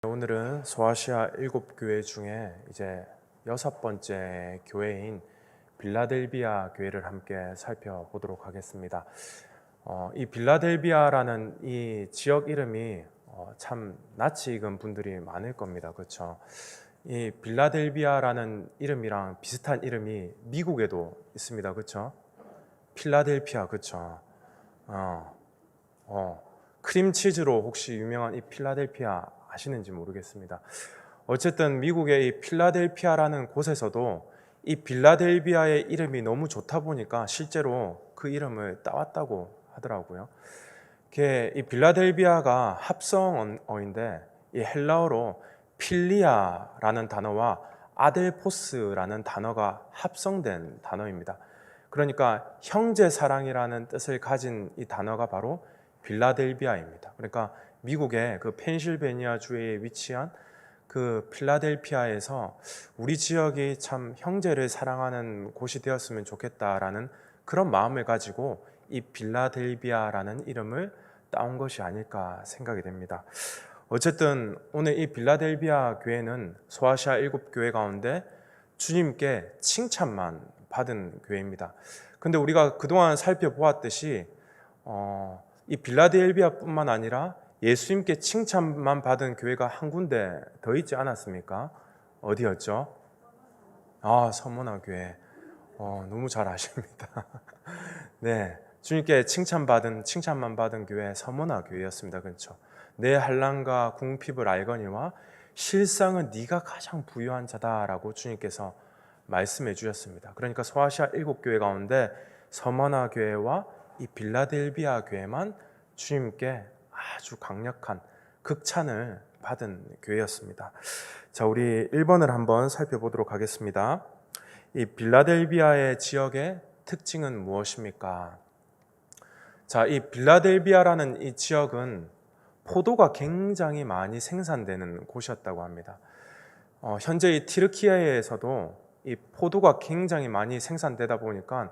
오늘은 소아시아 7교회 중에 이제 6번째 교회인 빌라델비아 교회를 함께 살펴보도록 하겠습니다. 이 빌라델비아라는 이 지역 이름이 참 낯이 익은 분들이 많을 겁니다. 그렇죠? 이 빌라델비아라는 이름이랑 비슷한 이름이 미국에도 있습니다. 그렇죠? 필라델피아, 그렇죠? 크림치즈로 혹시 유명한 이 필라델피아 아시는지 모르겠습니다. 어쨌든 미국의 이 필라델피아라는 곳에서도 이 빌라델비아의 이름이 너무 좋다 보니까 실제로 그 이름을 따왔다고 하더라고요. 이 빌라델비아가 합성어인데 이 헬라어로 필리아라는 단어와 아델포스라는 단어가 합성된 단어입니다. 그러니까 형제 사랑이라는 뜻을 가진 이 단어가 바로 빌라델비아입니다. 그러니까 미국의 그 펜실베니아 주에 위치한 그 필라델피아에서 우리 지역이 참 형제를 사랑하는 곳이 되었으면 좋겠다라는 그런 마음을 가지고 이 빌라델비아라는 이름을 따온 것이 아닐까 생각이 됩니다. 어쨌든 오늘 이 빌라델비아 교회는 소아시아 7교회 가운데 주님께 칭찬만 받은 교회입니다. 근데 우리가 그동안 살펴보았듯이 이 빌라델비아뿐만 아니라 예수님께 칭찬만 받은 교회가 한 군데 더 있지 않았습니까? 어디였죠? 서머나 교회. 너무 잘 아십니다. 네, 주님께 칭찬만 받은 교회 서머나 교회였습니다. 그렇죠? 내 한란과 궁핍을 알거니와 실상은 네가 가장 부유한 자다라고 주님께서 말씀해 주셨습니다. 그러니까 소아시아 7교회 가운데 서머나 교회와 이 빌라델비아 교회만 주님께 아주 강력한 극찬을 받은 교회였습니다. 자, 우리 1번을 한번 살펴보도록 하겠습니다. 이 빌라델비아의 지역의 특징은 무엇입니까? 자, 이 빌라델비아라는 이 지역은 포도가 굉장히 많이 생산되는 곳이었다고 합니다. 현재 이 티르키예에서도 이 포도가 굉장히 많이 생산되다 보니까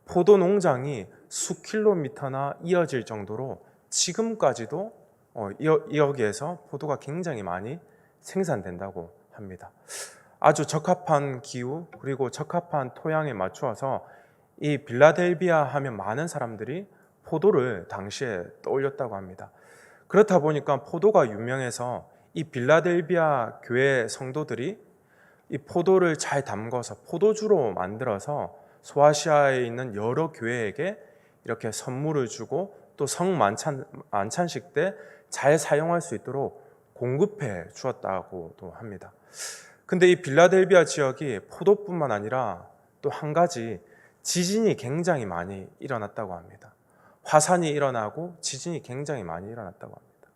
포도 농장이 수킬로미터나 이어질 정도로 지금까지도 여기에서 포도가 굉장히 많이 생산된다고 합니다. 아주 적합한 기후 그리고 적합한 토양에 맞추어서 이 빌라델비아 하면 많은 사람들이 포도를 당시에 떠올렸다고 합니다. 그렇다 보니까 포도가 유명해서 이 빌라델비아 교회 성도들이 이 포도를 잘 담궈서 포도주로 만들어서 소아시아에 있는 여러 교회에게 이렇게 선물을 주고 또 성만찬식 때 잘 사용할 수 있도록 공급해 주었다고도 합니다. 근데 이 빌라델비아 지역이 포도뿐만 아니라 또 한 가지 지진이 굉장히 많이 일어났다고 합니다. 화산이 일어나고 지진이 굉장히 많이 일어났다고 합니다.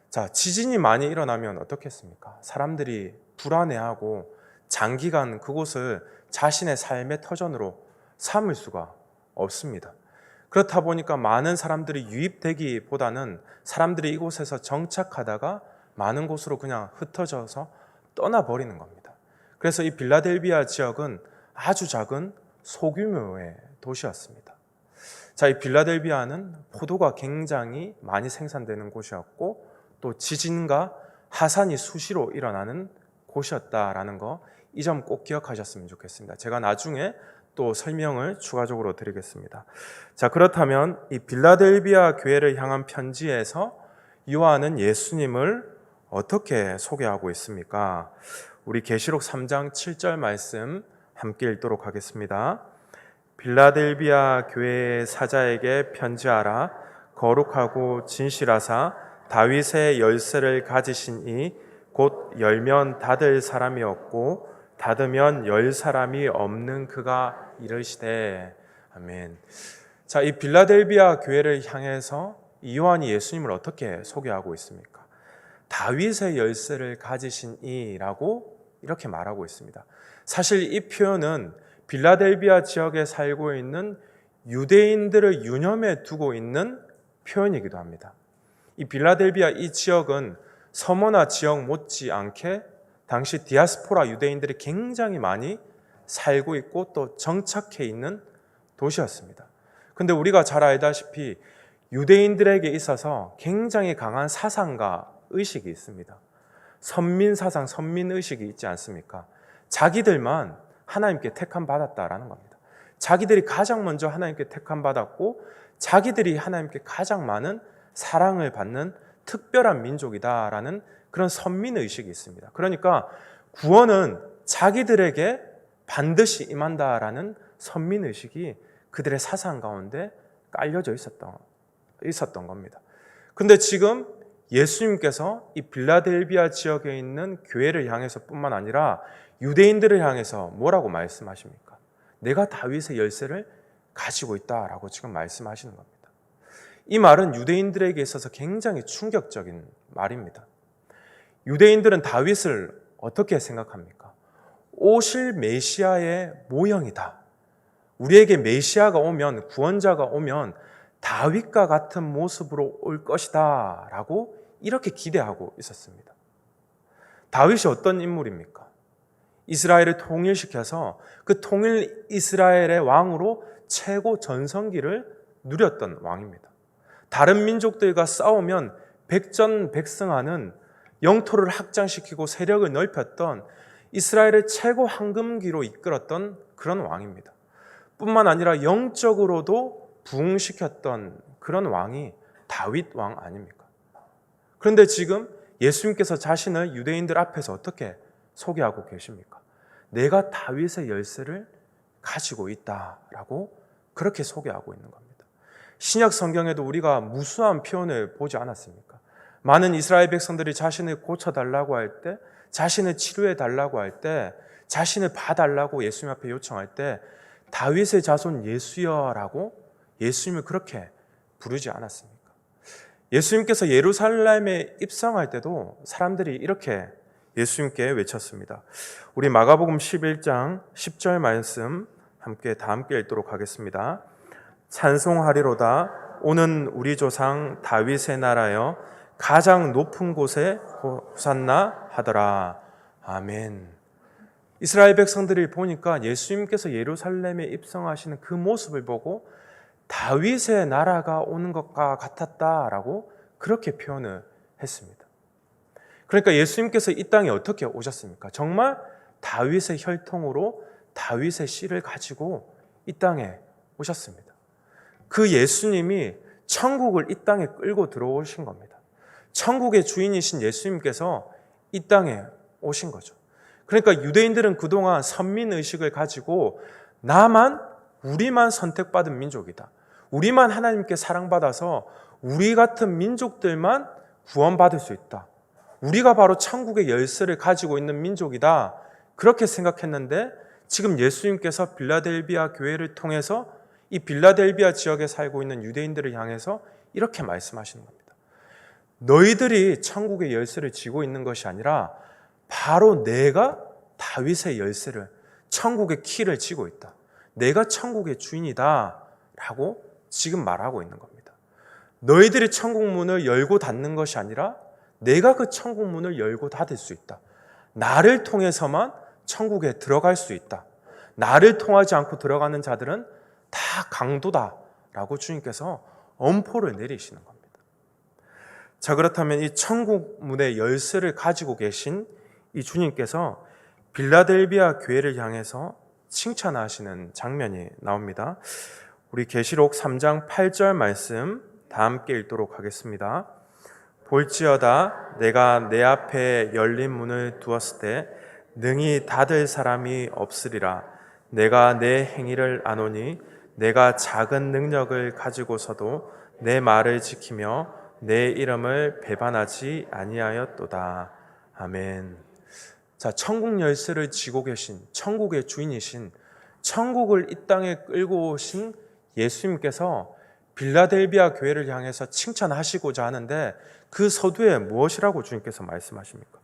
자, 지진이 많이 일어나면 어떻겠습니까? 사람들이 불안해하고 장기간 그곳을 자신의 삶의 터전으로 삼을 수가 없습니다. 그렇다 보니까 많은 사람들이 유입되기보다는 사람들이 이곳에서 정착하다가 많은 곳으로 그냥 흩어져서 떠나버리는 겁니다. 그래서 이 빌라델비아 지역은 아주 작은 소규모의 도시였습니다. 자, 이 빌라델비아는 포도가 굉장히 많이 생산되는 곳이었고 또 지진과 화산이 수시로 일어나는 곳이었다라는 거, 이 점 꼭 기억하셨으면 좋겠습니다. 제가 나중에 또 설명을 추가적으로 드리겠습니다. 자, 그렇다면 이 빌라델비아 교회를 향한 편지에서 요한은 예수님을 어떻게 소개하고 있습니까? 우리 계시록 3장 7절 말씀 함께 읽도록 하겠습니다. 빌라델비아 교회의 사자에게 편지하라. 거룩하고 진실하사 다윗의 열쇠를 가지신 이 곧 열면 닫을 사람이 없고 닫으면 열 사람이 없는 그가 이르시되. 아멘. 자, 이 빌라델비아 교회를 향해서 요한이 예수님을 어떻게 소개하고 있습니까? 다윗의 열쇠를 가지신 이라고 이렇게 말하고 있습니다. 사실 이 표현은 빌라델비아 지역에 살고 있는 유대인들을 유념해 두고 있는 표현이기도 합니다. 이 빌라델비아 이 지역은 서머나 지역 못지않게 당시 디아스포라 유대인들이 굉장히 많이 살고 있고 또 정착해 있는 도시였습니다. 그런데 우리가 잘 알다시피 유대인들에게 있어서 굉장히 강한 사상과 의식이 있습니다. 선민사상, 선민의식이 있지 않습니까? 자기들만 하나님께 택함 받았다라는 겁니다. 자기들이 가장 먼저 하나님께 택함 받았고 자기들이 하나님께 가장 많은 사랑을 받는 특별한 민족이다라는 그런 선민의식이 있습니다. 그러니까 구원은 자기들에게 반드시 임한다라는 선민의식이 그들의 사상 가운데 깔려져 있었던 겁니다. 근데 지금 예수님께서 이 빌라델비아 지역에 있는 교회를 향해서 뿐만 아니라 유대인들을 향해서 뭐라고 말씀하십니까? 내가 다윗의 열쇠를 가지고 있다라고 지금 말씀하시는 겁니다. 이 말은 유대인들에게 있어서 굉장히 충격적인 말입니다. 유대인들은 다윗을 어떻게 생각합니까? 오실 메시아의 모형이다. 우리에게 메시아가 오면, 구원자가 오면 다윗과 같은 모습으로 올 것이다 라고 이렇게 기대하고 있었습니다. 다윗이 어떤 인물입니까? 이스라엘을 통일시켜서 그 통일 이스라엘의 왕으로 최고 전성기를 누렸던 왕입니다. 다른 민족들과 싸우면 백전백승하는, 영토를 확장시키고 세력을 넓혔던, 이스라엘의 최고 황금기로 이끌었던 그런 왕입니다. 뿐만 아니라 영적으로도 부흥시켰던 그런 왕이 다윗 왕 아닙니까? 그런데 지금 예수님께서 자신을 유대인들 앞에서 어떻게 소개하고 계십니까? 내가 다윗의 열쇠를 가지고 있다라고 그렇게 소개하고 있는 겁니다. 신약 성경에도 우리가 무수한 표현을 보지 않았습니까? 많은 이스라엘 백성들이 자신을 고쳐달라고 할 때, 자신을 치료해달라고 할 때, 자신을 봐달라고 예수님 앞에 요청할 때 다윗의 자손 예수여라고 예수님을 그렇게 부르지 않았습니까? 예수님께서 예루살렘에 입성할 때도 사람들이 이렇게 예수님께 외쳤습니다. 우리 마가복음 11장 10절 말씀 다 함께 읽도록 하겠습니다. 찬송하리로다 오는 우리 조상 다윗의 나라여 가장 높은 곳에 호산나 하더라. 아멘. 이스라엘 백성들이 보니까 예수님께서 예루살렘에 입성하시는 그 모습을 보고 다윗의 나라가 오는 것과 같았다라고 그렇게 표현을 했습니다. 그러니까 예수님께서 이 땅에 어떻게 오셨습니까? 정말 다윗의 혈통으로 다윗의 씨를 가지고 이 땅에 오셨습니다. 그 예수님이 천국을 이 땅에 끌고 들어오신 겁니다. 천국의 주인이신 예수님께서 이 땅에 오신 거죠. 그러니까 유대인들은 그동안 선민의식을 가지고 우리만 선택받은 민족이다. 우리만 하나님께 사랑받아서 우리 같은 민족들만 구원받을 수 있다. 우리가 바로 천국의 열쇠를 가지고 있는 민족이다. 그렇게 생각했는데 지금 예수님께서 빌라델비아 교회를 통해서 이 빌라델비아 지역에 살고 있는 유대인들을 향해서 이렇게 말씀하시는 겁니다. 너희들이 천국의 열쇠를 쥐고 있는 것이 아니라 바로 내가 다윗의 열쇠를, 천국의 키를 쥐고 있다. 내가 천국의 주인이다 라고 지금 말하고 있는 겁니다. 너희들이 천국 문을 열고 닫는 것이 아니라 내가 그 천국 문을 열고 닫을 수 있다. 나를 통해서만 천국에 들어갈 수 있다. 나를 통하지 않고 들어가는 자들은 다 강도다 라고 주님께서 엄포를 내리시는 겁니다. 자, 그렇다면 이 천국 문의 열쇠를 가지고 계신 이 주님께서 빌라델비아 교회를 향해서 칭찬하시는 장면이 나옵니다. 우리 계시록 3장 8절 말씀 다 함께 읽도록 하겠습니다. 볼지어다 내가 내 앞에 열린 문을 두었을 때 능히 닫을 사람이 없으리라. 내가 내 행위를 아노니 내가 작은 능력을 가지고서도 내 말을 지키며 내 이름을 배반하지 아니하였도다. 아멘. 자, 천국 열쇠를 쥐고 계신 천국의 주인이신, 천국을 이 땅에 끌고 오신 예수님께서 빌라델비아 교회를 향해서 칭찬하시고자 하는데 그 서두에 무엇이라고 주님께서 말씀하십니까?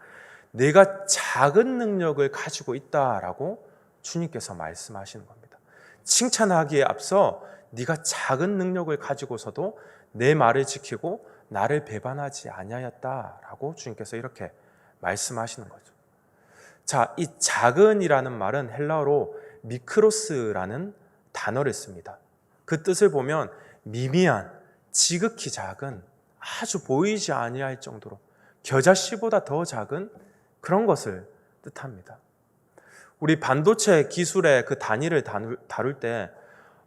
내가 작은 능력을 가지고 있다라고 주님께서 말씀하시는 겁니다. 칭찬하기에 앞서 네가 작은 능력을 가지고서도 내 말을 지키고 나를 배반하지 아니하였다라고 주님께서 이렇게 말씀하시는 거죠. 자, 이 작은이라는 말은 헬라어로 미크로스라는 단어를 씁니다. 그 뜻을 보면 미미한, 지극히 작은, 아주 보이지 아니할 정도로 겨자씨보다 더 작은 그런 것을 뜻합니다. 우리 반도체 기술의 그 단위를 다룰 때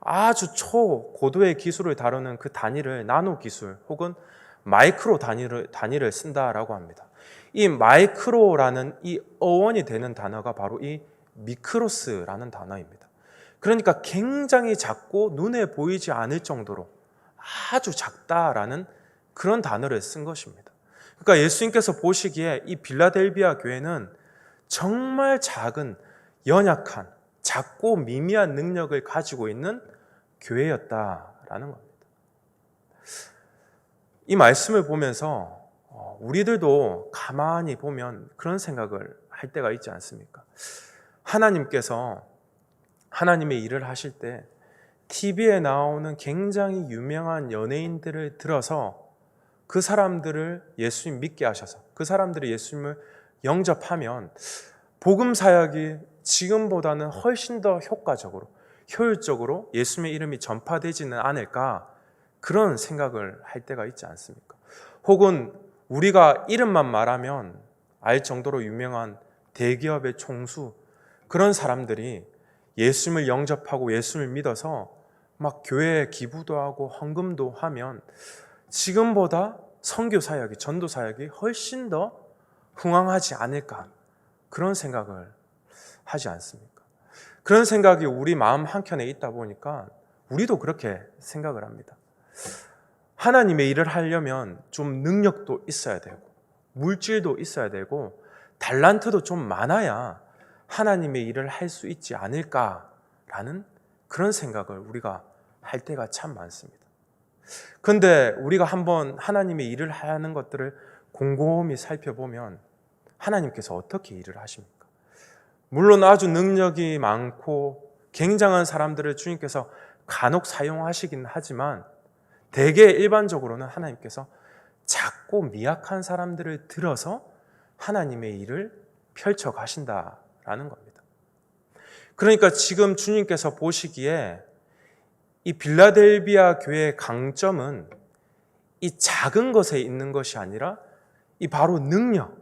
아주 초고도의 기술을 다루는 그 단위를 나노 기술 혹은 마이크로 단위를 쓴다라고 합니다. 이 마이크로라는 이 어원이 되는 단어가 바로 이 미크로스라는 단어입니다. 그러니까 굉장히 작고 눈에 보이지 않을 정도로 아주 작다라는 그런 단어를 쓴 것입니다. 그러니까 예수님께서 보시기에 이 빌라델비아 교회는 정말 작은, 연약한, 작고 미미한 능력을 가지고 있는 교회였다라는 겁니다. 이 말씀을 보면서 우리들도 가만히 보면 그런 생각을 할 때가 있지 않습니까? 하나님께서 하나님의 일을 하실 때 TV에 나오는 굉장히 유명한 연예인들을 들어서 그 사람들을 예수님 믿게 하셔서 그 사람들이 예수님을 영접하면 복음 사역이 지금보다는 훨씬 더 효과적으로, 효율적으로 예수님의 이름이 전파되지는 않을까, 그런 생각을 할 때가 있지 않습니까? 혹은 우리가 이름만 말하면 알 정도로 유명한 대기업의 총수, 그런 사람들이 예수님을 영접하고 예수님을 믿어서 막 교회에 기부도 하고 헌금도 하면 지금보다 선교 사역이, 전도 사역이 훨씬 더 흥왕하지 않을까, 그런 생각을 하지 않습니까? 그런 생각이 우리 마음 한켠에 있다 보니까 우리도 그렇게 생각을 합니다. 하나님의 일을 하려면 좀 능력도 있어야 되고 물질도 있어야 되고 달란트도 좀 많아야 하나님의 일을 할 수 있지 않을까라는 그런 생각을 우리가 할 때가 참 많습니다. 그런데 우리가 한번 하나님의 일을 하는 것들을 곰곰이 살펴보면 하나님께서 어떻게 일을 하십니까? 물론 아주 능력이 많고 굉장한 사람들을 주님께서 간혹 사용하시긴 하지만 대개 일반적으로는 하나님께서 작고 미약한 사람들을 들어서 하나님의 일을 펼쳐 가신다라는 겁니다. 그러니까 지금 주님께서 보시기에 이 빌라델비아 교회의 강점은 이 작은 것에 있는 것이 아니라 이 바로 능력,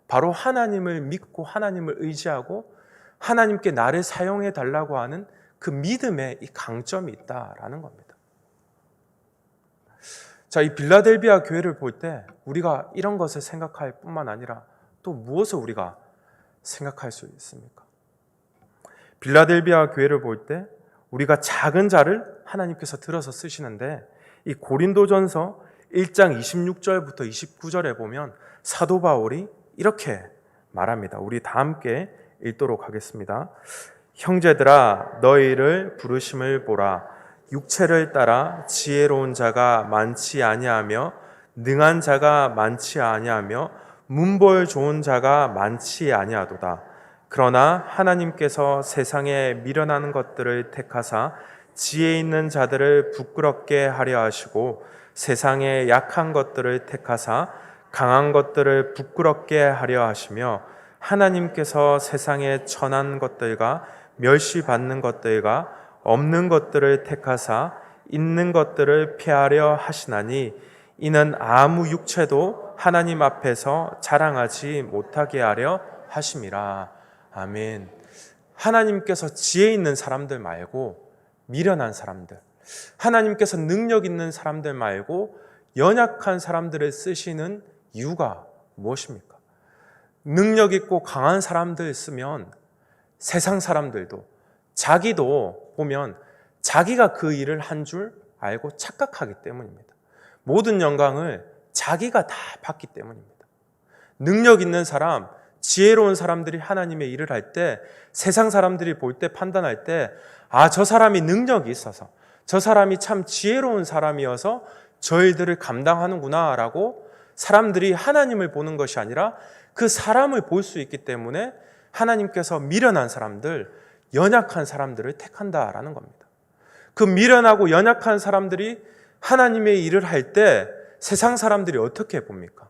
바로 하나님을 믿고 하나님을 의지하고 하나님께 나를 사용해 달라고 하는 그 믿음에 이 강점이 있다라는 겁니다. 자, 이 빌라델비아 교회를 볼 때 우리가 이런 것을 생각할 뿐만 아니라 또 무엇을 우리가 생각할 수 있습니까? 빌라델비아 교회를 볼 때 우리가 작은 자를 하나님께서 들어서 쓰시는데 이 고린도전서 1장 26절부터 29절에 보면 사도 바울이 이렇게 말합니다. 우리 다 함께 읽도록 하겠습니다. 형제들아 너희를 부르심을 보라. 육체를 따라 지혜로운 자가 많지 아니하며 능한 자가 많지 아니하며 문벌 좋은 자가 많지 아니하도다. 그러나 하나님께서 세상에 미련한 것들을 택하사 지혜 있는 자들을 부끄럽게 하려 하시고 세상에 약한 것들을 택하사 강한 것들을 부끄럽게 하려 하시며 하나님께서 세상에 천한 것들과 멸시받는 것들과 없는 것들을 택하사 있는 것들을 폐하려 하시나니 이는 아무 육체도 하나님 앞에서 자랑하지 못하게 하려 하심이라. 아멘. 하나님께서 지혜 있는 사람들 말고 미련한 사람들, 하나님께서 능력 있는 사람들 말고 연약한 사람들을 쓰시는 이유가 무엇입니까? 능력 있고 강한 사람들 쓰면 세상 사람들도 자기도 보면 자기가 그 일을 한 줄 알고 착각하기 때문입니다. 모든 영광을 자기가 다 받기 때문입니다. 능력 있는 사람, 지혜로운 사람들이 하나님의 일을 할 때 세상 사람들이 볼 때 판단할 때 저 사람이 능력이 있어서 저 사람이 참 지혜로운 사람이어서 저 일들을 감당하는구나 라고 사람들이 하나님을 보는 것이 아니라 그 사람을 볼 수 있기 때문에 하나님께서 미련한 사람들, 연약한 사람들을 택한다라는 겁니다. 그 미련하고 연약한 사람들이 하나님의 일을 할 때 세상 사람들이 어떻게 봅니까?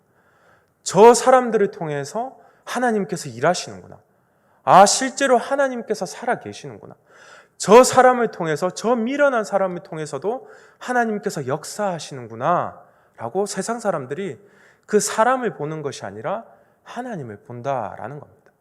저 사람들을 통해서 하나님께서 일하시는구나. 실제로 하나님께서 살아 계시는구나. 저 사람을 통해서, 저 미련한 사람을 통해서도 하나님께서 역사하시는구나 라고 세상 사람들이 그 사람을 보는 것이 아니라 하나님을 본다라는 겁니다.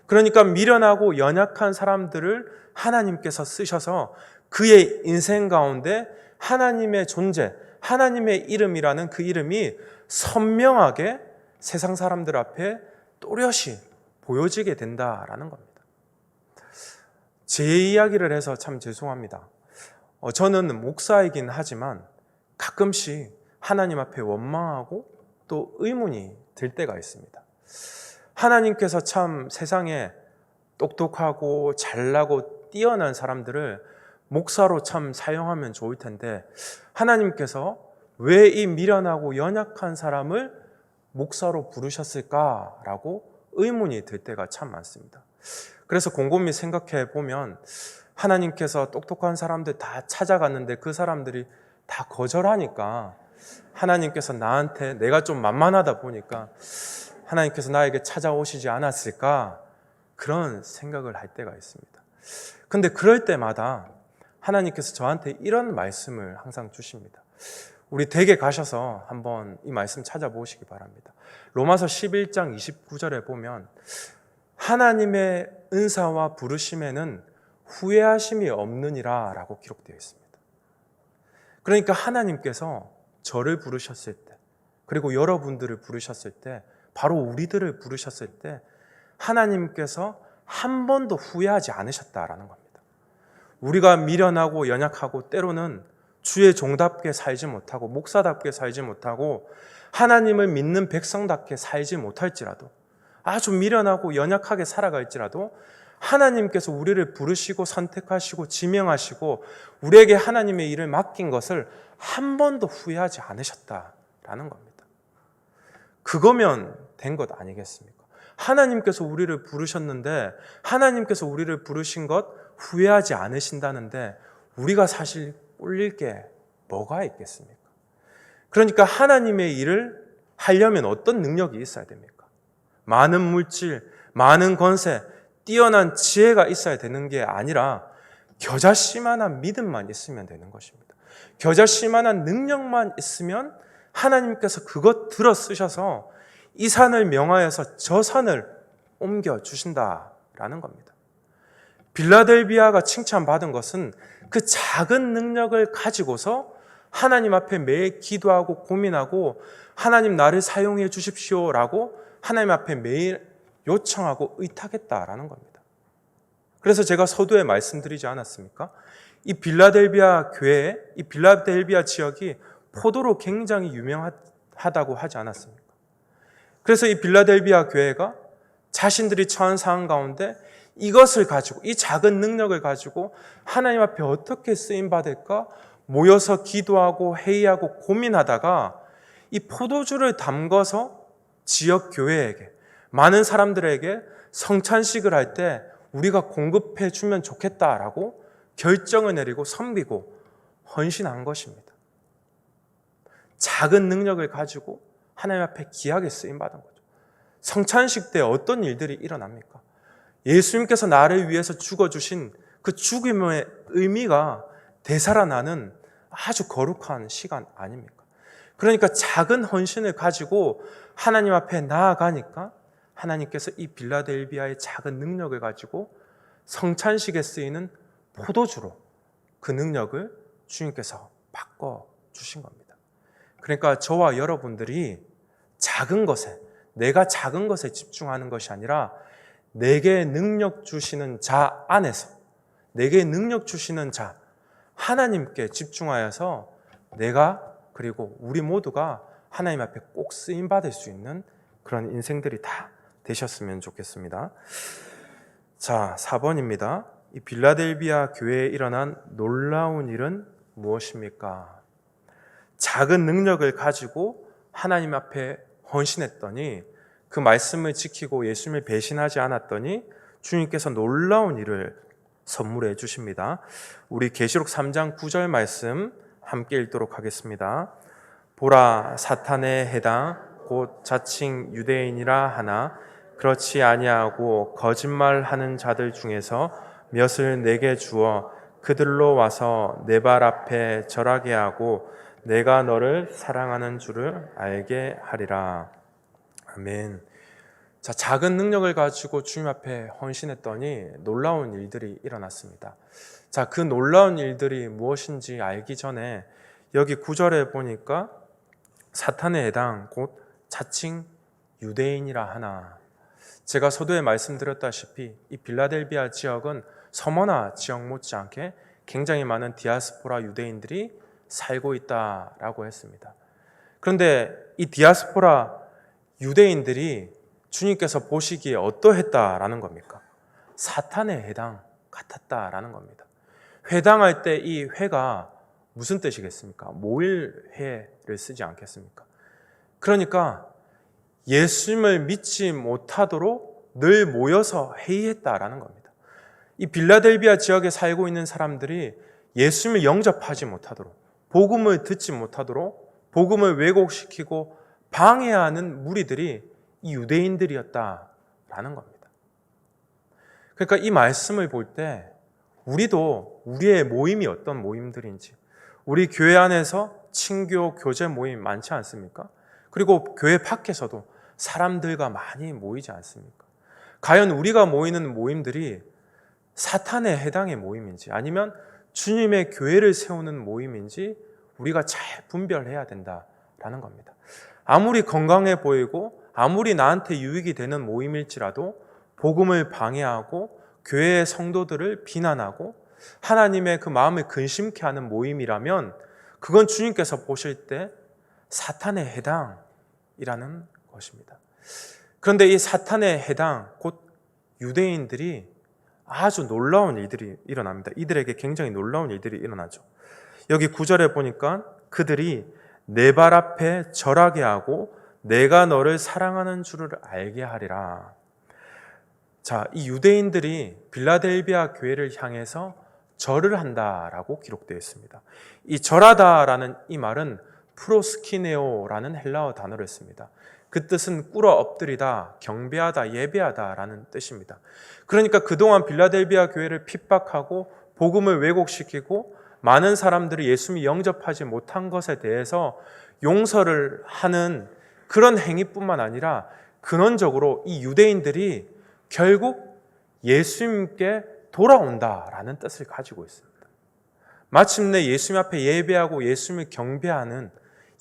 그러니까 미련하고 연약한 사람들을 하나님께서 쓰셔서 그의 인생 가운데 하나님의 존재, 하나님의 이름이라는 그 이름이 선명하게 세상 사람들 앞에 또렷이 보여지게 된다라는 겁니다. 제 이야기를 해서 참 죄송합니다. 저는 목사이긴 하지만 가끔씩 하나님 앞에 원망하고 또 의문이 들 때가 있습니다. 하나님께서 참 세상에 똑똑하고 잘나고 뛰어난 사람들을 목사로 참 사용하면 좋을 텐데 하나님께서 왜 이 미련하고 연약한 사람을 목사로 부르셨을까라고 의문이 들 때가 참 많습니다. 그래서 곰곰이 생각해 보면 하나님께서 똑똑한 사람들 다 찾아갔는데 그 사람들이 다 거절하니까 하나님께서 나한테, 내가 좀 만만하다 보니까 하나님께서 나에게 찾아오시지 않았을까, 그런 생각을 할 때가 있습니다. 근데 그럴 때마다 하나님께서 저한테 이런 말씀을 항상 주십니다. 우리 댁에 가셔서 한번 이 말씀 찾아보시기 바랍니다. 로마서 11장 29절에 보면 하나님의 은사와 부르심에는 후회하심이 없느니라 라고 기록되어 있습니다. 그러니까 하나님께서 저를 부르셨을 때, 그리고 여러분들을 부르셨을 때, 바로 우리들을 부르셨을 때 하나님께서 한 번도 후회하지 않으셨다라는 겁니다. 우리가 미련하고 연약하고 때로는 주의 종답게 살지 못하고 목사답게 살지 못하고 하나님을 믿는 백성답게 살지 못할지라도, 아주 미련하고 연약하게 살아갈지라도 하나님께서 우리를 부르시고 선택하시고 지명하시고 우리에게 하나님의 일을 맡긴 것을 한 번도 후회하지 않으셨다라는 겁니다. 그거면 된 것 아니겠습니까? 하나님께서 우리를 부르셨는데, 하나님께서 우리를 부르신 것 후회하지 않으신다는데 우리가 사실 꿀릴 게 뭐가 있겠습니까? 그러니까 하나님의 일을 하려면 어떤 능력이 있어야 됩니까? 많은 물질, 많은 권세, 뛰어난 지혜가 있어야 되는 게 아니라 겨자씨만한 믿음만 있으면 되는 것입니다. 겨자씨만한 능력만 있으면 하나님께서 그것 들어 쓰셔서 이 산을 명하여서 저 산을 옮겨 주신다라는 겁니다. 빌라델비아가 칭찬받은 것은 그 작은 능력을 가지고서 하나님 앞에 매일 기도하고 고민하고 하나님 나를 사용해 주십시오라고 하나님 앞에 매일 요청하고 의탁했다라는 겁니다. 그래서 제가 서두에 말씀드리지 않았습니까? 이 빌라델비아 교회, 이 빌라델비아 지역이 포도로 굉장히 유명하다고 하지 않았습니까? 그래서 이 빌라델비아 교회가 자신들이 처한 상황 가운데 이것을 가지고, 이 작은 능력을 가지고 하나님 앞에 어떻게 쓰임받을까 모여서 기도하고 회의하고 고민하다가 이 포도주를 담궈서 지역 교회에게, 많은 사람들에게 성찬식을 할 때 우리가 공급해 주면 좋겠다라고 결정을 내리고 섬기고 헌신한 것입니다. 작은 능력을 가지고 하나님 앞에 귀하게 쓰임받은 거죠. 성찬식 때 어떤 일들이 일어납니까? 예수님께서 나를 위해서 죽어주신 그 죽음의 의미가 되살아나는 아주 거룩한 시간 아닙니까? 그러니까 작은 헌신을 가지고 하나님 앞에 나아가니까 하나님께서 이 빌라델비아의 작은 능력을 가지고 성찬식에 쓰이는 포도주로 그 능력을 주님께서 바꿔주신 겁니다. 그러니까 저와 여러분들이 작은 것에, 내가 작은 것에 집중하는 것이 아니라 내게 능력 주시는 자 안에서, 내게 능력 주시는 자 하나님께 집중하여서 내가, 그리고 우리 모두가 하나님 앞에 꼭 쓰임받을 수 있는 그런 인생들이 다 되셨으면 좋겠습니다. 자, 4번입니다. 이 빌라델비아 교회에 일어난 놀라운 일은 무엇입니까? 작은 능력을 가지고 하나님 앞에 헌신했더니, 그 말씀을 지키고 예수님을 배신하지 않았더니 주님께서 놀라운 일을 선물해 주십니다. 우리 계시록 3장 9절 말씀 함께 읽도록 하겠습니다. 보라, 사탄의 해당 곧 자칭 유대인이라 하나 그렇지 아니하고 거짓말하는 자들 중에서 몇을 내게 주어 그들로 와서 내 발 앞에 절하게 하고 내가 너를 사랑하는 줄을 알게 하리라. 아멘. 자, 작은 능력을 가지고 주님 앞에 헌신했더니 놀라운 일들이 일어났습니다. 자, 그 놀라운 일들이 무엇인지 알기 전에 여기 9절에 보니까 사탄의 해당 곧 자칭 유대인이라 하나. 제가 서두에 말씀드렸다시피 이 빌라델비아 지역은 서머나 지역 못지않게 굉장히 많은 디아스포라 유대인들이 살고 있다라고 했습니다. 그런데 이 디아스포라 유대인들이 주님께서 보시기에 어떠했다라는 겁니까? 사탄의 해당 같았다라는 겁니다. 회당할 때 이 회가 무슨 뜻이겠습니까? 모일회를 쓰지 않겠습니까? 그러니까 예수님을 믿지 못하도록 늘 모여서 회의했다라는 겁니다. 이 빌라델비아 지역에 살고 있는 사람들이 예수님을 영접하지 못하도록, 복음을 듣지 못하도록, 복음을 왜곡시키고 방해하는 무리들이 이 유대인들이었다라는 겁니다. 그러니까 이 말씀을 볼 때 우리도 우리의 모임이 어떤 모임들인지, 우리 교회 안에서 친교, 교제 모임 많지 않습니까? 그리고 교회 밖에서도 사람들과 많이 모이지 않습니까? 과연 우리가 모이는 모임들이 사탄의 해당의 모임인지 아니면 주님의 교회를 세우는 모임인지 우리가 잘 분별해야 된다라는 겁니다. 아무리 건강해 보이고 아무리 나한테 유익이 되는 모임일지라도 복음을 방해하고 교회의 성도들을 비난하고 하나님의 그 마음을 근심케 하는 모임이라면 그건 주님께서 보실 때 사탄의 해당이라는 것입니다. 그런데 이 사탄의 해당, 곧 유대인들이 아주 놀라운 일들이 일어납니다. 이들에게 굉장히 놀라운 일들이 일어나죠. 여기 9절에 보니까 그들이 내 발 앞에 절하게 하고 내가 너를 사랑하는 줄을 알게 하리라. 자, 이 유대인들이 빌라델비아 교회를 향해서 절을 한다라고 기록되어 있습니다. 이 절하다라는 이 말은 프로스키네오라는 헬라어 단어를 씁니다. 그 뜻은 꿇어 엎드리다, 경배하다, 예배하다라는 뜻입니다. 그러니까 그동안 빌라델비아 교회를 핍박하고 복음을 왜곡시키고 많은 사람들이 예수님이 영접하지 못한 것에 대해서 용서를 하는 그런 행위뿐만 아니라 근원적으로 이 유대인들이 결국 예수님께 돌아온다라는 뜻을 가지고 있습니다. 마침내 예수님 앞에 예배하고 예수님을 경배하는,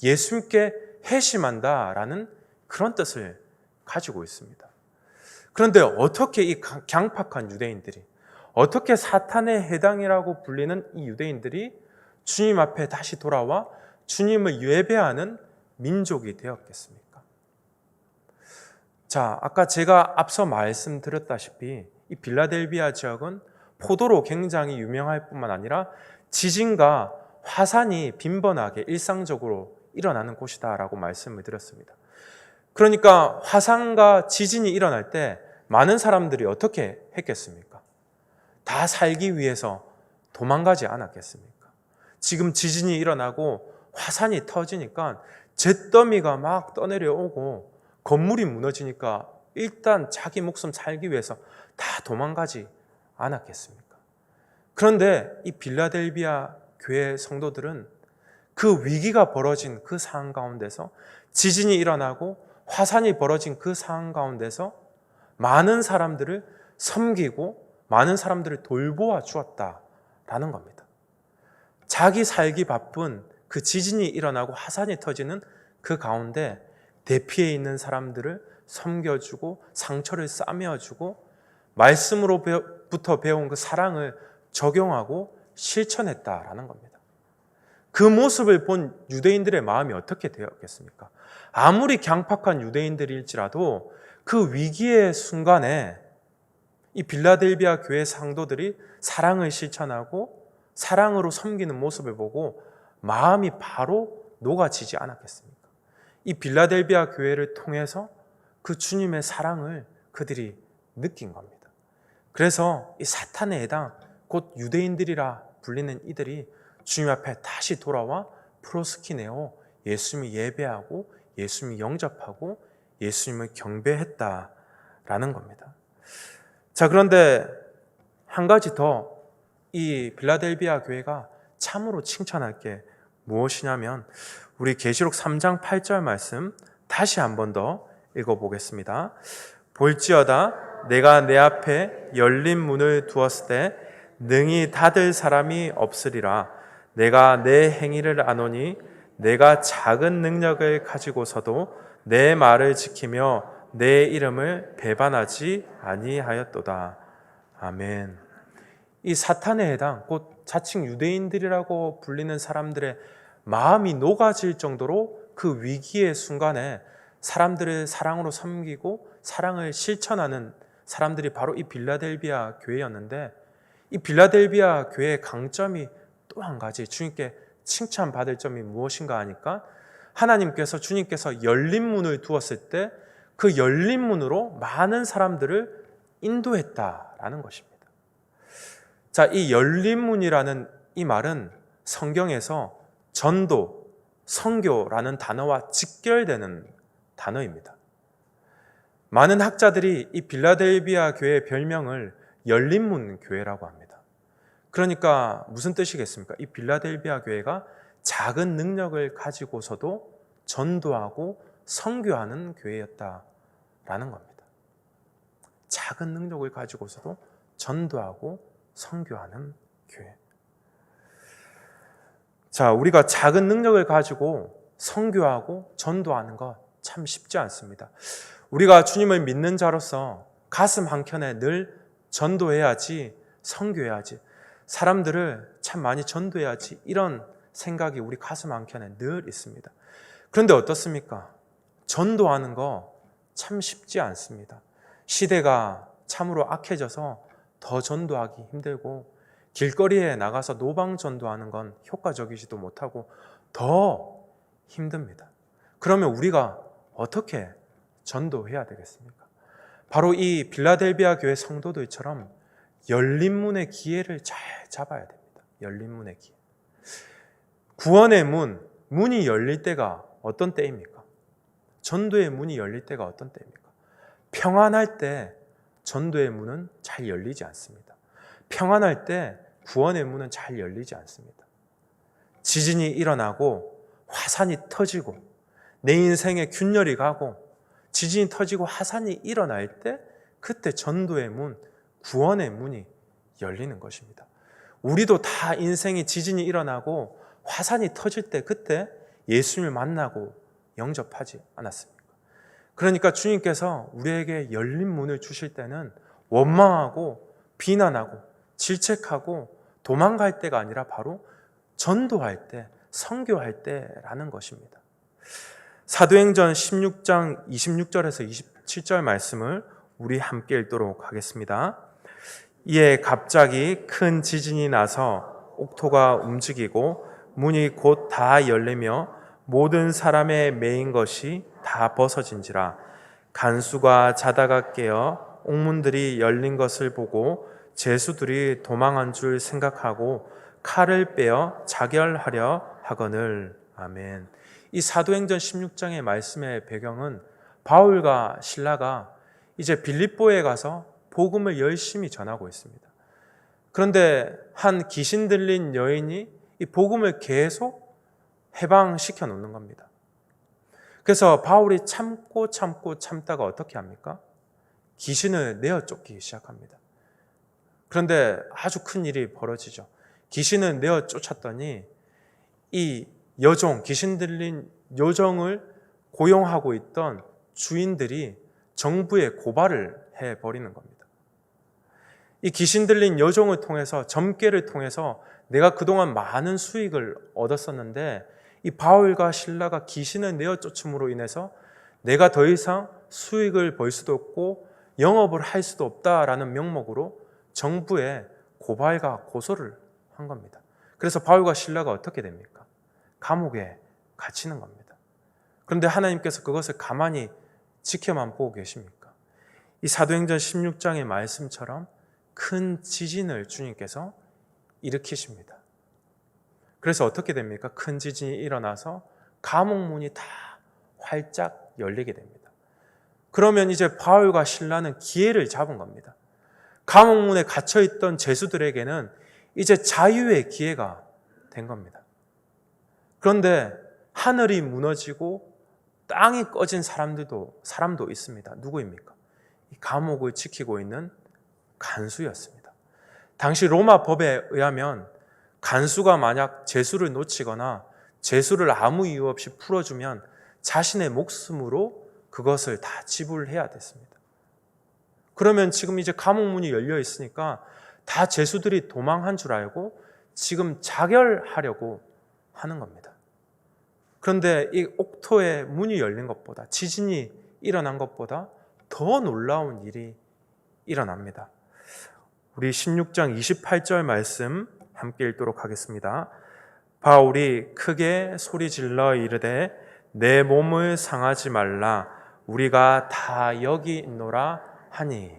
예수님께 회심한다라는 그런 뜻을 가지고 있습니다. 그런데 어떻게 이 강팍한 유대인들이, 어떻게 사탄의 해당이라고 불리는 이 유대인들이 주님 앞에 다시 돌아와 주님을 예배하는 민족이 되었겠습니까? 자, 아까 제가 앞서 말씀드렸다시피 이 빌라델비아 지역은 포도로 굉장히 유명할 뿐만 아니라 지진과 화산이 빈번하게 일상적으로 일어나는 곳이다라고 말씀을 드렸습니다. 그러니까 화산과 지진이 일어날 때 많은 사람들이 어떻게 했겠습니까? 다 살기 위해서 도망가지 않았겠습니까? 지금 지진이 일어나고 화산이 터지니까 잿더미가 막 떠내려오고 건물이 무너지니까 일단 자기 목숨 살기 위해서 다 도망가지 않았겠습니까? 그런데 이 빌라델비아 교회 성도들은 그 위기가 벌어진 그 상황 가운데서, 지진이 일어나고 화산이 벌어진 그 상황 가운데서 많은 사람들을 섬기고 많은 사람들을 돌보아 주었다라는 겁니다. 자기 살기 바쁜 그 지진이 일어나고 화산이 터지는 그 가운데 대피해 있는 사람들을 섬겨주고 상처를 싸매어주고 말씀으로부터 배운 그 사랑을 적용하고 실천했다라는 겁니다. 그 모습을 본 유대인들의 마음이 어떻게 되었겠습니까? 아무리 강팍한 유대인들일지라도 그 위기의 순간에 이 빌라델비아 교회 상도들이 사랑을 실천하고 사랑으로 섬기는 모습을 보고 마음이 바로 녹아지지 않았겠습니까? 이 빌라델비아 교회를 통해서 그 주님의 사랑을 그들이 느낀 겁니다. 그래서 이 사탄의 해당, 곧 유대인들이라 불리는 이들이 주님 앞에 다시 돌아와 프로스키네오, 예수님을 예배하고 예수님을 영접하고 예수님을 경배했다라는 겁니다. 자, 그런데 한 가지 더 이 빌라델비아 교회가 참으로 칭찬할 게 무엇이냐면 우리 계시록 3장 8절 말씀 다시 한 번 더 읽어보겠습니다. 볼지어다 내가 내 앞에 열린 문을 두었을 때 능히 닫을 사람이 없으리라. 내가 내 행위를 아노니 내가 작은 능력을 가지고서도 내 말을 지키며 내 이름을 배반하지 아니하였도다. 아멘. 이 사탄에 해당 곧 자칭 유대인들이라고 불리는 사람들의 마음이 녹아질 정도로 그 위기의 순간에 사람들을 사랑으로 섬기고 사랑을 실천하는 사람들이 바로 이 빌라델비아 교회였는데, 이 빌라델비아 교회의 강점이 또 한 가지 주님께 칭찬받을 점이 무엇인가 하니까, 하나님께서 주님께서 열린 문을 두었을 때 그 열린 문으로 많은 사람들을 인도했다라는 것입니다. 자, 이 열린 문이라는 이 말은 성경에서 전도, 선교라는 단어와 직결되는 단어입니다. 많은 학자들이 이 빌라델비아 교회의 별명을 열린문 교회라고 합니다. 그러니까 무슨 뜻이겠습니까? 이 빌라델비아 교회가 작은 능력을 가지고서도 전도하고 선교하는 교회였다라는 겁니다. 작은 능력을 가지고서도 전도하고 선교하는 교회. 자, 우리가 작은 능력을 가지고 선교하고 전도하는 거 참 쉽지 않습니다. 우리가 주님을 믿는 자로서 가슴 한켠에 늘 전도해야지, 선교해야지, 사람들을 참 많이 전도해야지, 이런 생각이 우리 가슴 한켠에 늘 있습니다. 그런데 어떻습니까? 전도하는 거 참 쉽지 않습니다. 시대가 참으로 악해져서 더 전도하기 힘들고, 길거리에 나가서 노방 전도하는 건 효과적이지도 못하고 더 힘듭니다. 그러면 우리가 어떻게 전도해야 되겠습니까? 바로 이 빌라델비아 교회 성도들처럼 열린 문의 기회를 잘 잡아야 됩니다. 열린 문의 기회. 구원의 문이 열릴 때가 어떤 때입니까? 전도의 문이 열릴 때가 어떤 때입니까? 평안할 때 전도의 문은 잘 열리지 않습니다. 평안할 때 구원의 문은 잘 열리지 않습니다. 지진이 일어나고 화산이 터지고 내 인생에 균열이 가고 지진이 터지고 화산이 일어날 때, 그때 전도의 문, 구원의 문이 열리는 것입니다. 우리도 다 인생에 지진이 일어나고 화산이 터질 때, 그때 예수님을 만나고 영접하지 않았습니까? 그러니까 주님께서 우리에게 열린 문을 주실 때는 원망하고 비난하고 질책하고 도망갈 때가 아니라 바로 전도할 때, 선교할 때라는 것입니다. 사도행전 16장 26절에서 27절 말씀을 우리 함께 읽도록 하겠습니다. 이에 갑자기 큰 지진이 나서 옥토가 움직이고 문이 곧 다 열리며 모든 사람의 매인 것이 다 벗어진지라. 간수가 자다가 깨어 옥문들이 열린 것을 보고 제수들이 도망한 줄 생각하고 칼을 빼어 자결하려 하거늘. 아멘. 이 사도행전 16장의 말씀의 배경은 바울과 실라가 이제 빌립보에 가서 복음을 열심히 전하고 있습니다. 그런데 한 귀신 들린 여인이 이 복음을 계속 해방시켜 놓는 겁니다. 그래서 바울이 참다가 어떻게 합니까? 귀신을 내어 쫓기 시작합니다. 그런데 아주 큰 일이 벌어지죠. 귀신을 내어 쫓았더니 이 여종, 귀신 들린 여종을 고용하고 있던 주인들이 정부에 고발을 해버리는 겁니다. 이 귀신 들린 여종을 통해서, 점괘를 통해서 내가 그동안 많은 수익을 얻었었는데 이 바울과 실라가 귀신을 내어 쫓음으로 인해서 내가 더 이상 수익을 벌 수도 없고 영업을 할 수도 없다라는 명목으로 정부에 고발과 고소를 한 겁니다. 그래서 바울과 실라가 어떻게 됩니까? 감옥에 갇히는 겁니다. 그런데 하나님께서 그것을 가만히 지켜만 보고 계십니까? 이 사도행전 16장의 말씀처럼 큰 지진을 주님께서 일으키십니다. 그래서 어떻게 됩니까? 큰 지진이 일어나서 감옥 문이 다 활짝 열리게 됩니다. 그러면 이제 바울과 실라는 기회를 잡은 겁니다. 감옥 문에 갇혀있던 죄수들에게는 이제 자유의 기회가 된 겁니다. 그런데 하늘이 무너지고 땅이 꺼진 사람도 있습니다. 누구입니까? 이 감옥을 지키고 있는 간수였습니다. 당시 로마 법에 의하면 간수가 만약 죄수를 놓치거나 죄수를 아무 이유 없이 풀어주면 자신의 목숨으로 그것을 다 지불해야 됐습니다. 그러면 지금 이제 감옥 문이 열려 있으니까 다 죄수들이 도망한 줄 알고 지금 자결하려고 하는 겁니다. 그런데 이 옥토의 문이 열린 것보다, 지진이 일어난 것보다 더 놀라운 일이 일어납니다. 우리 16장 28절 말씀 함께 읽도록 하겠습니다. 바울이 크게 소리질러 이르되 내 몸을 상하지 말라, 우리가 다 여기 있노라 하니.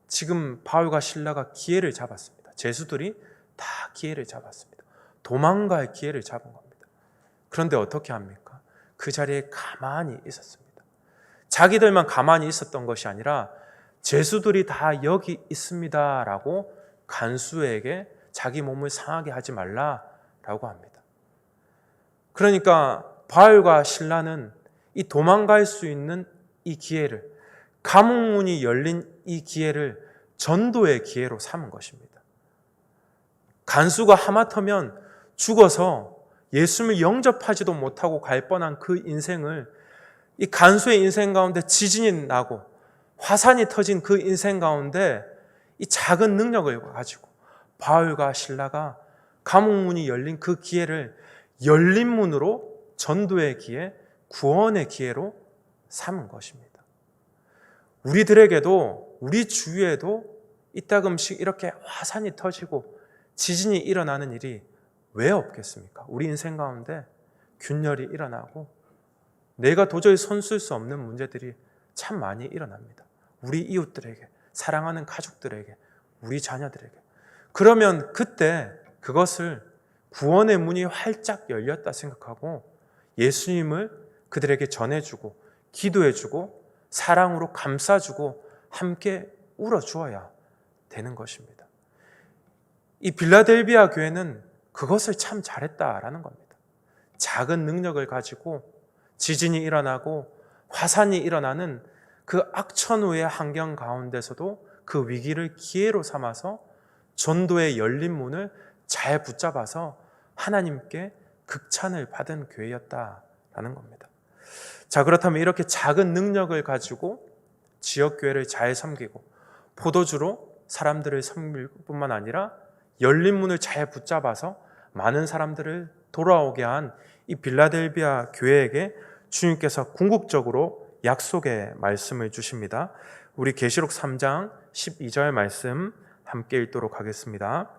지금 바울과 실라가 기회를 잡았습니다. 죄수들이 다 기회를 잡았습니다. 도망갈 기회를 잡은 겁니다. 그런데 어떻게 합니까? 그 자리에 가만히 있었습니다. 자기들만 가만히 있었던 것이 아니라 죄수들이 다 여기 있습니다라고 간수에게 자기 몸을 상하게 하지 말라라고 합니다. 그러니까 바울과 실라는 이 도망갈 수 있는 이 기회를, 감옥문이 열린 이 기회를 전도의 기회로 삼은 것입니다. 간수가 하마터면 죽어서 예수님을 영접하지도 못하고 갈 뻔한 그 인생을, 이 간수의 인생 가운데 지진이 나고 화산이 터진 그 인생 가운데 이 작은 능력을 가지고 바울과 실라가 감옥문이 열린 그 기회를 열린 문으로 전도의 기회, 구원의 기회로 삼은 것입니다. 우리들에게도, 우리 주위에도 이따금씩 이렇게 화산이 터지고 지진이 일어나는 일이 왜 없겠습니까? 우리 인생 가운데 균열이 일어나고 내가 도저히 손쓸 수 없는 문제들이 참 많이 일어납니다. 우리 이웃들에게, 사랑하는 가족들에게, 우리 자녀들에게. 그러면 그때 그것을 구원의 문이 활짝 열렸다 생각하고 예수님을 그들에게 전해주고 기도해주고 사랑으로 감싸주고 함께 울어주어야 되는 것입니다. 이 빌라델비아 교회는 그것을 참 잘했다라는 겁니다. 작은 능력을 가지고 지진이 일어나고 화산이 일어나는 그 악천후의 환경 가운데서도 그 위기를 기회로 삼아서 전도의 열린 문을 잘 붙잡아서 하나님께 극찬을 받은 교회였다라는 겁니다. 자, 그렇다면 이렇게 작은 능력을 가지고 지역교회를 잘 섬기고 포도주로 사람들을 섬길 뿐만 아니라 열린 문을 잘 붙잡아서 많은 사람들을 돌아오게 한 이 빌라델비아 교회에게 주님께서 궁극적으로 약속의 말씀을 주십니다. 우리 계시록 3장 12절 말씀 함께 읽도록 하겠습니다.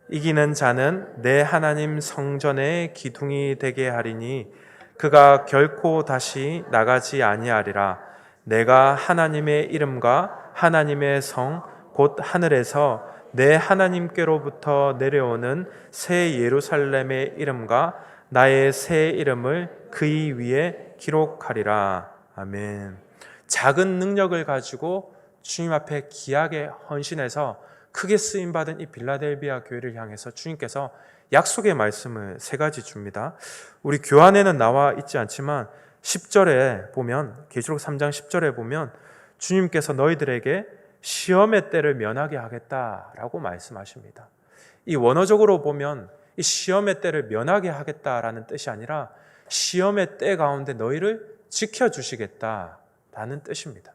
이기는 자는 내 하나님 성전의 기둥이 되게 하리니 그가 결코 다시 나가지 아니하리라. 내가 하나님의 이름과 하나님의 성 곧 하늘에서 내 하나님께로부터 내려오는 새 예루살렘의 이름과 나의 새 이름을 그의 위에 기록하리라. 아멘. 작은 능력을 가지고 주님 앞에 귀하게 헌신해서 크게 쓰임받은 이 빌라델비아 교회를 향해서 주님께서 약속의 말씀을 세 가지 줍니다. 우리 교환에는 나와 있지 않지만 10절에 보면, 계시록 3장 10절에 보면 주님께서 너희들에게 시험의 때를 면하게 하겠다라고 말씀하십니다. 이 원어적으로 보면 이 시험의 때를 면하게 하겠다라는 뜻이 아니라 시험의 때 가운데 너희를 지켜주시겠다라는 뜻입니다.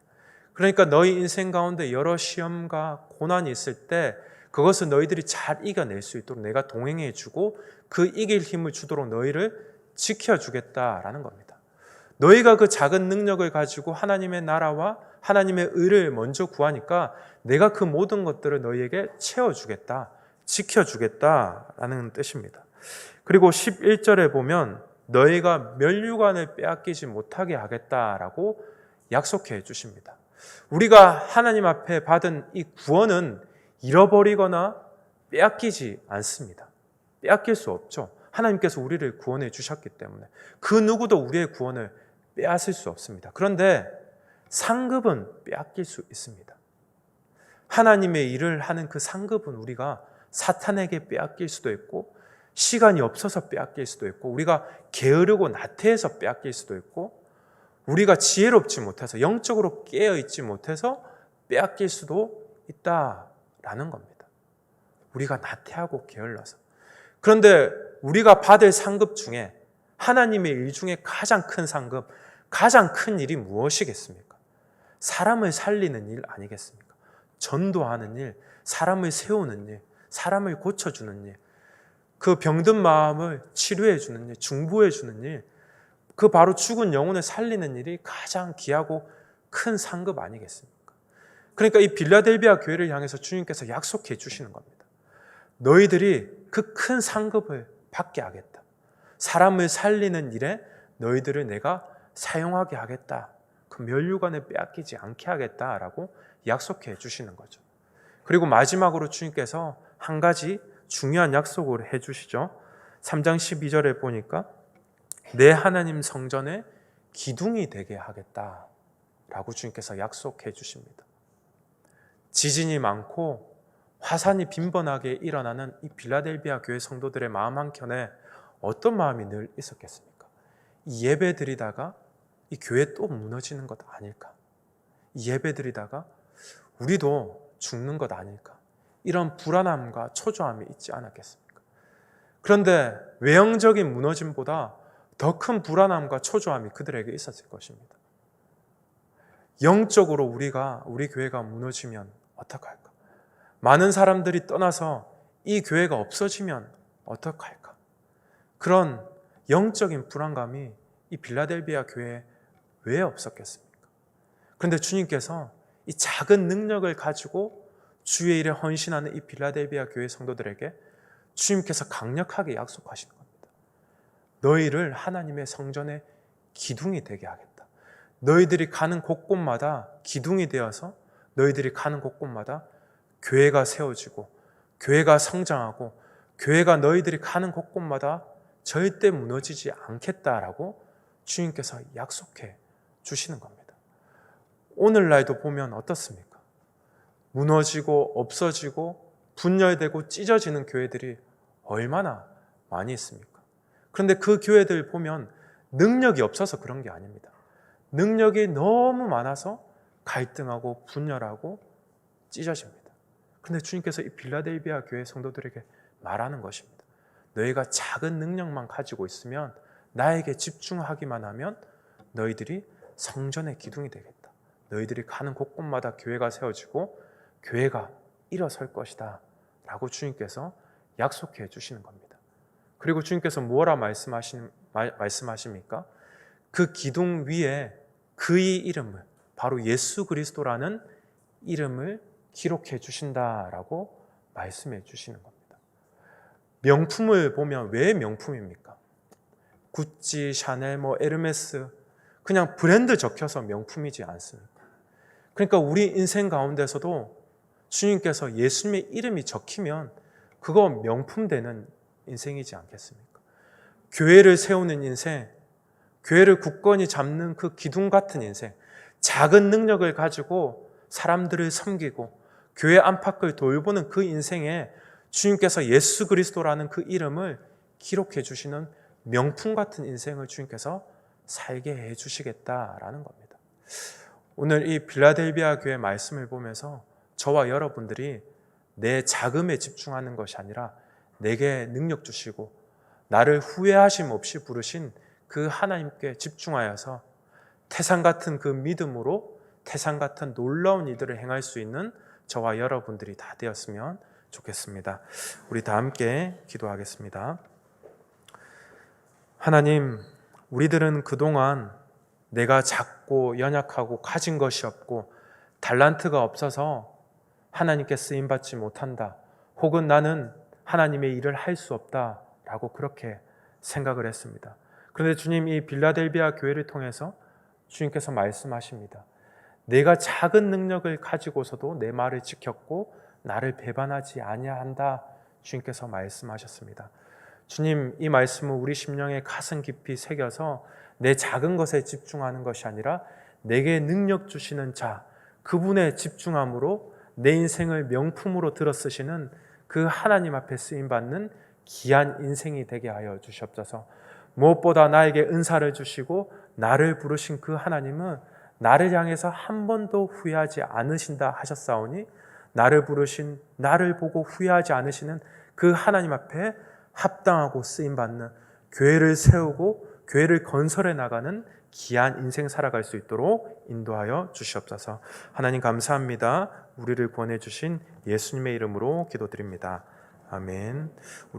그러니까 너희 인생 가운데 여러 시험과 고난이 있을 때 그것을 너희들이 잘 이겨낼 수 있도록 내가 동행해 주고 그 이길 힘을 주도록 너희를 지켜주겠다라는 겁니다. 너희가 그 작은 능력을 가지고 하나님의 나라와 하나님의 의를 먼저 구하니까 내가 그 모든 것들을 너희에게 채워주겠다, 지켜주겠다라는 뜻입니다. 그리고 11절에 보면 너희가 면류관을 빼앗기지 못하게 하겠다라고 약속해 주십니다. 우리가 하나님 앞에 받은 이 구원은 잃어버리거나 빼앗기지 않습니다. 빼앗길 수 없죠. 하나님께서 우리를 구원해 주셨기 때문에 그 누구도 우리의 구원을 빼앗을 수 없습니다. 그런데 상급은 빼앗길 수 있습니다. 하나님의 일을 하는 그 상급은 우리가 사탄에게 빼앗길 수도 있고 시간이 없어서 빼앗길 수도 있고 우리가 게으르고 나태해서 빼앗길 수도 있고 우리가 지혜롭지 못해서, 영적으로 깨어있지 못해서 빼앗길 수도 있다라는 겁니다. 우리가 나태하고 게을러서. 그런데 우리가 받을 상급 중에, 하나님의 일 중에 가장 큰 상급, 가장 큰 일이 무엇이겠습니까? 사람을 살리는 일 아니겠습니까? 전도하는 일, 사람을 세우는 일, 사람을 고쳐주는 일, 그 병든 마음을 치료해주는 일, 중보해주는 일, 그 바로 죽은 영혼을 살리는 일이 가장 귀하고 큰 상급 아니겠습니까? 그러니까 이 빌라델비아 교회를 향해서 주님께서 약속해 주시는 겁니다. 너희들이 그 큰 상급을 받게 하겠다. 사람을 살리는 일에 너희들을 내가 사용하게 하겠다. 그 면류관을 빼앗기지 않게 하겠다라고 약속해 주시는 거죠. 그리고 마지막으로 주님께서 한 가지 중요한 약속을 해 주시죠. 3장 12절에 보니까 내 하나님 성전에 기둥이 되게 하겠다라고 주님께서 약속해 주십니다. 지진이 많고 화산이 빈번하게 일어나는 이 빌라델비아 교회 성도들의 마음 한켠에 어떤 마음이 늘 있었겠습니까? 이 예배 드리다가 이 교회 또 무너지는 것 아닐까? 이 예배 드리다가 우리도 죽는 것 아닐까? 이런 불안함과 초조함이 있지 않았겠습니까? 그런데 외형적인 무너짐보다 더 큰 불안함과 초조함이 그들에게 있었을 것입니다. 영적으로 우리 교회가 무너지면 어떡할까? 많은 사람들이 떠나서 이 교회가 없어지면 어떡할까? 그런 영적인 불안감이 이 빌라델비아 교회에 왜 없었겠습니까? 그런데 주님께서 이 작은 능력을 가지고 주의 일에 헌신하는 이 빌라델비아 교회 성도들에게 주님께서 강력하게 약속하시는 겁니다. 너희를 하나님의 성전의 기둥이 되게 하겠다. 너희들이 가는 곳곳마다 기둥이 되어서 너희들이 가는 곳곳마다 교회가 세워지고 교회가 성장하고 교회가 너희들이 가는 곳곳마다 절대 무너지지 않겠다라고 주님께서 약속해 주시는 겁니다. 오늘날도 보면 어떻습니까? 무너지고 없어지고 분열되고 찢어지는 교회들이 얼마나 많이 있습니까? 그런데 그 교회들 보면 능력이 없어서 그런 게 아닙니다. 능력이 너무 많아서 갈등하고 분열하고 찢어집니다. 그런데 주님께서 이 빌라델비아 교회 성도들에게 말하는 것입니다. 너희가 작은 능력만 가지고 있으면, 나에게 집중하기만 하면 너희들이 성전의 기둥이 되겠다. 너희들이 가는 곳곳마다 교회가 세워지고 교회가 일어설 것이다 라고 주님께서 약속해 주시는 겁니다. 그리고 주님께서 뭐라 말씀하십니까? 그 기둥 위에 그의 이름을, 바로 예수 그리스도라는 이름을 기록해 주신다라고 말씀해 주시는 겁니다. 명품을 보면 왜 명품입니까? 구찌, 샤넬, 에르메스, 그냥 브랜드 적혀서 명품이지 않습니까? 그러니까 우리 인생 가운데서도 주님께서 예수님의 이름이 적히면 그거 명품 되는 인생이지 않겠습니까? 교회를 세우는 인생, 교회를 굳건히 잡는 그 기둥 같은 인생, 작은 능력을 가지고 사람들을 섬기고 교회 안팎을 돌보는 그 인생에 주님께서 예수 그리스도라는 그 이름을 기록해 주시는 명품 같은 인생을 주님께서 살게 해 주시겠다라는 겁니다. 오늘 이 빌라델비아 교회 말씀을 보면서 저와 여러분들이 내 자금에 집중하는 것이 아니라 내게 능력 주시고 나를 후회하심 없이 부르신 그 하나님께 집중하여서 태산 같은 그 믿음으로 태산 같은 놀라운 일들을 행할 수 있는 저와 여러분들이 다 되었으면 좋겠습니다. 우리 다 함께 기도하겠습니다. 하나님, 우리들은 그동안 내가 작고 연약하고 가진 것이 없고 달란트가 없어서 하나님께 쓰임받지 못한다, 혹은 나는 하나님의 일을 할 수 없다라고 그렇게 생각을 했습니다. 그런데 주님, 이 빌라델비아 교회를 통해서 주님께서 말씀하십니다. 내가 작은 능력을 가지고서도 내 말을 지켰고 나를 배반하지 아니한다, 주님께서 말씀하셨습니다. 주님, 이 말씀은 우리 심령에 가슴 깊이 새겨서 내 작은 것에 집중하는 것이 아니라 내게 능력 주시는 자, 그분에 집중함으로 내 인생을 명품으로 들어쓰시는 그 하나님 앞에 쓰임받는 귀한 인생이 되게 하여 주시옵소서. 무엇보다 나에게 은사를 주시고 나를 부르신 그 하나님은 나를 향해서 한 번도 후회하지 않으신다 하셨사오니 나를 부르신 나를 보고 후회하지 않으시는 그 하나님 앞에 합당하고 쓰임받는 교회를 세우고 교회를 건설해 나가는 귀한 인생 살아갈 수 있도록 인도하여 주시옵소서. 하나님 감사합니다. 우리를 구원해 주신 예수님의 이름으로 기도드립니다. 아멘.